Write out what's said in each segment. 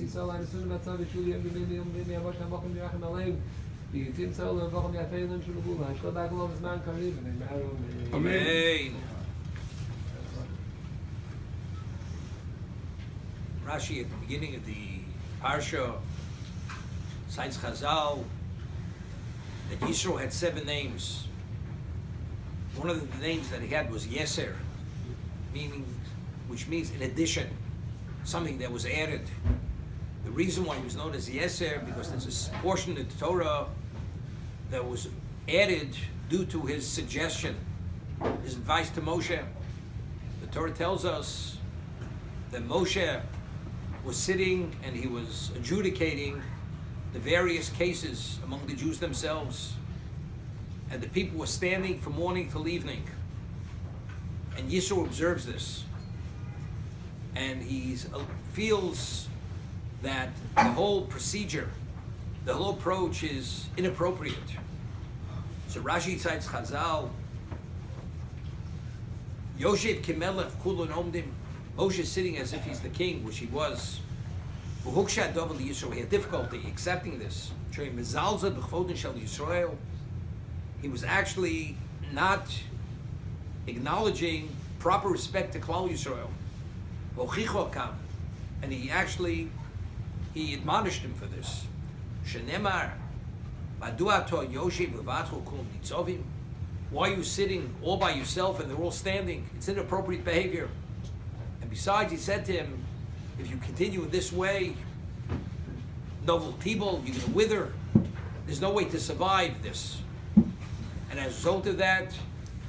soll eine Sünde mit Zavi Schuli im Gemini mir was am Wochen wir Alein die Team soll am Wochen wir fehlen schon gut ich glaube da kommt es man kann leben Amen. Rashi at the beginning of the Parsha cites Chazal that Yisro had 7 names. One of the names that he had was Yeser, which means in addition, something that was added. The reason why he was known as Yeser because there's a portion of the Torah that was added due to his suggestion, his advice to Moshe. The Torah tells us that Moshe was sitting and he was adjudicating the various cases among the Jews themselves, and the people were standing from morning till evening. And Yisro observes this, and he feels that the whole procedure, the whole approach is inappropriate. So Rashi cites Chazal, Yoshev Kimelech Kulon Omdim, Moshe is sitting as if he's the king, which he was. He had difficulty accepting this. He was actually not acknowledging proper respect to Klal Yisrael. And he admonished him for this. Why are you sitting all by yourself and they're all standing? It's inappropriate behavior. And besides, he said to him, if you continue in this way, novel tibul, you're going to wither. There's no way to survive this. And as a result of that,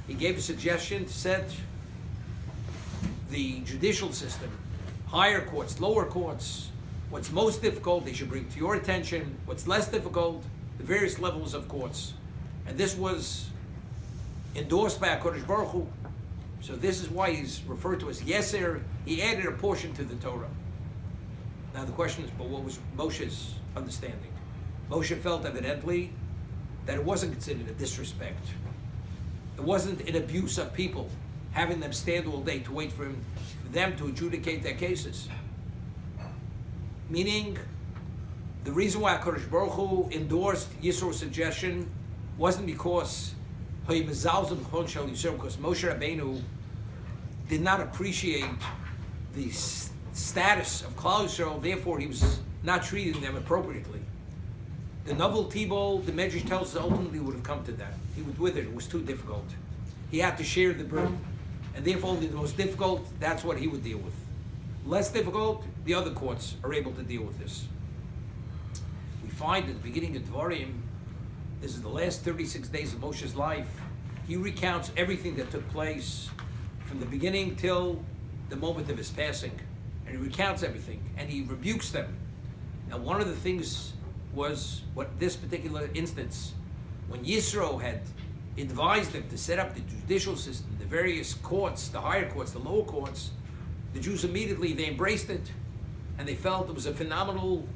he gave a suggestion to set the judicial system, higher courts, lower courts. What's most difficult, they should bring to your attention. What's less difficult, the various levels of courts. And this was endorsed by HaKadosh Baruch Hu. So this is why he's referred to as Yeser. He added a portion to the Torah. Now the question is, but what was Moshe's understanding? Moshe felt evidently that it wasn't considered a disrespect. It wasn't an abuse of people, having them stand all day to wait for them to adjudicate their cases. Meaning, the reason why HaKadosh Baruch Hu endorsed Yisro's suggestion wasn't because Moshe Rabbeinu did not appreciate the status of Klal Yisrael, therefore he was not treating them appropriately. The novel tibul, the Medrash tells us, ultimately would have come to that. He was with it was too difficult. He had to share the burden. And therefore only the most difficult, that's what he would deal with. Less difficult, the other courts are able to deal with this. We find at the beginning of Dvarim, this is the last 36 days of Moshe's life. He recounts everything that took place from the beginning till the moment of his passing. And he recounts everything, and he rebukes them. Now, one of the things was what this particular instance, when Yisro had advised them to set up the judicial system, the various courts, the higher courts, the lower courts, the Jews immediately, they embraced it, and they felt it was a phenomenal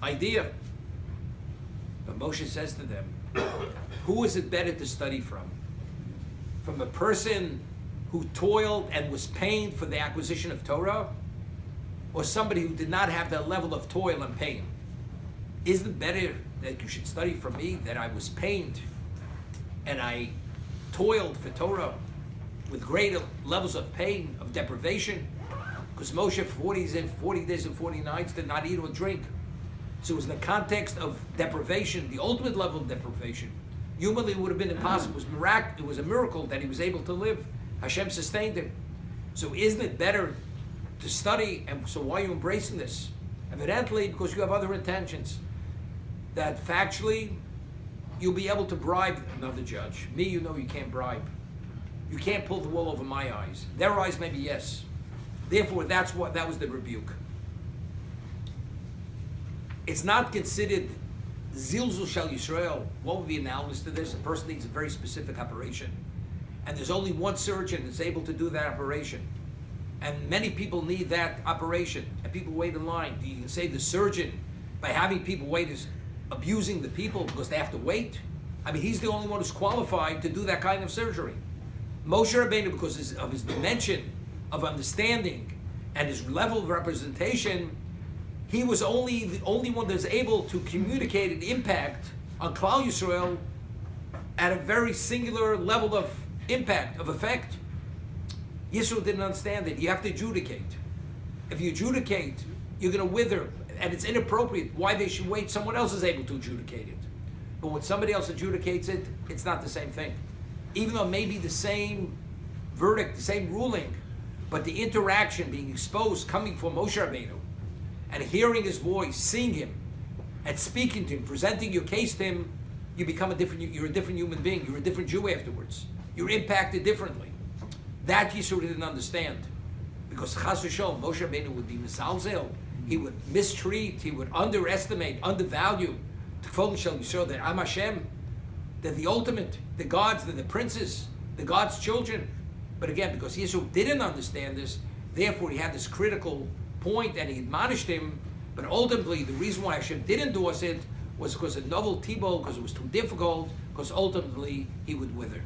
idea. But Moshe says to them, who is it better to study from? From a person who toiled and was pained for the acquisition of Torah, or somebody who did not have that level of toil and pain? Isn't it better that you should study from me, that I was pained and I toiled for Torah with greater levels of pain, of deprivation? Because Moshe, 40 days and 40 nights, did not eat or drink. So it was in the context of deprivation, the ultimate level of deprivation. Humanly, it would have been impossible. It was a miracle that he was able to live. Hashem sustained him. So isn't it better to study? And so why are you embracing this? Evidently, because you have other intentions. That factually, you'll be able to bribe another judge. Me, you know you can't bribe. You can't pull the wool over my eyes. Their eyes, maybe yes. Therefore, that was the rebuke. It's not considered Zilzul Shel Yisrael. What would be analogous to this? A person needs a very specific operation. And there's only one surgeon that's able to do that operation. And many people need that operation. And people wait in line. You can say the surgeon, by having people wait, is abusing the people because they have to wait? I mean, he's the only one who's qualified to do that kind of surgery. Moshe Rabbeinu, because of his dimension of understanding and his level of representation, he was the only one that was able to communicate an impact on Klal Yisrael at a very singular level of impact, of effect. Yisro didn't understand it. You have to adjudicate. If you adjudicate, you're going to wither, and it's inappropriate. Why they should wait? Someone else is able to adjudicate it. But when somebody else adjudicates it, it's not the same thing. Even though it may be the same verdict, the same ruling, but the interaction being exposed, coming from Moshe Rabbeinu, and hearing his voice, seeing him, and speaking to him, presenting your case to him, you're a different human being. You're a different Jew afterwards. You're impacted differently. That Yisro didn't understand. Because Chas v'Shalom, Moshe Rabbeinu would be mizalzel, he would mistreat, he would underestimate, undervalue T'kfol Shel Yisrael, that Am Hashem, they're the ultimate, the gods, they're the princes, the God's children. But again, because Yisro didn't understand this, therefore he had this critical point and he admonished him, but ultimately the reason why Hashem did endorse it was because of novel Tibol, because it was too difficult, because ultimately he would wither.